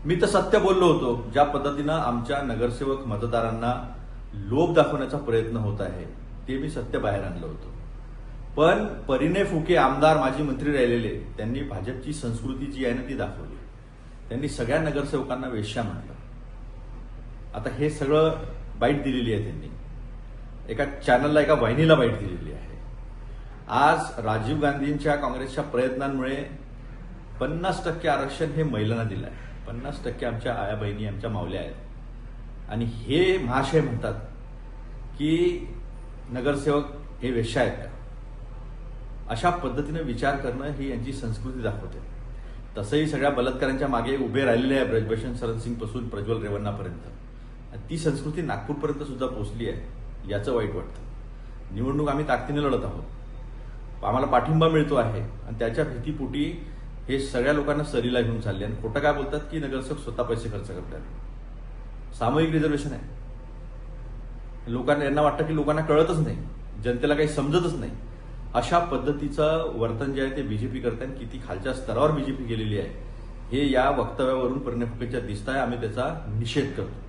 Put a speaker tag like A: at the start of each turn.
A: मी तर सत्य बोललो होतो. ज्या पद्धतीनं आमच्या नगरसेवक मतदारांना लोभ दाखवण्याचा प्रयत्न होत आहे ते मी सत्य बाहेर आणलं होतं. पण परिणय फुके आमदार माजी मंत्री राहिलेले त्यांनी भाजपची संस्कृती जी आहे ना ती दाखवली. त्यांनी सगळ्या नगरसेवकांना वेश्या म्हटलं. आता हे सगळं बाईट दिलेली आहे त्यांनी. एका चॅनलला एका वाहिनीला बाईट दिलेली आहे. आज राजीव गांधींच्या काँग्रेसच्या प्रयत्नांमुळे 50% आरक्षण हे महिलांना दिलं आहे. 50% आमच्या आया बहिणी आमच्या मावल्या आहेत. आणि हे महाशय म्हणतात की नगरसेवक हे वेश्या आहेत का? अशा पद्धतीने विचार करणं ही यांची संस्कृती दाखवते. तसंही सगळ्या बलात्कारांच्या मागे उभे राहिलेले आहे ब्रजभूषण शरण सिंग पासून प्रज्वल रेवन्नापर्यंत. ती संस्कृती नागपूरपर्यंत सुद्धा पोहोचली आहे. याचं वाईट वाटतं. निवडणूक आम्ही ताकदीने लढत आहोत. आम्हाला पाठिंबा मिळतो आहे आणि त्याच्या भीतीपोटी हे सगळ्या लोकांना सरीला घेऊन चालले आणि खोटं काय बोलतात की नगरसेवक स्वतः पैसे खर्च करतात. सामूहिक रिझर्वेशन आहे. लोकांना यांना वाटतं की लोकांना कळतच नाही, जनतेला काही समजतच नाही. अशा पद्धतीचं वर्तन जे आहे ते बीजेपी करते आणि किती खालच्या स्तरावर बीजेपी गेलेली आहे हे या वक्तव्यावरून परिणय फुकेच्या दिसत आहे. आम्ही त्याचा निषेध करतो.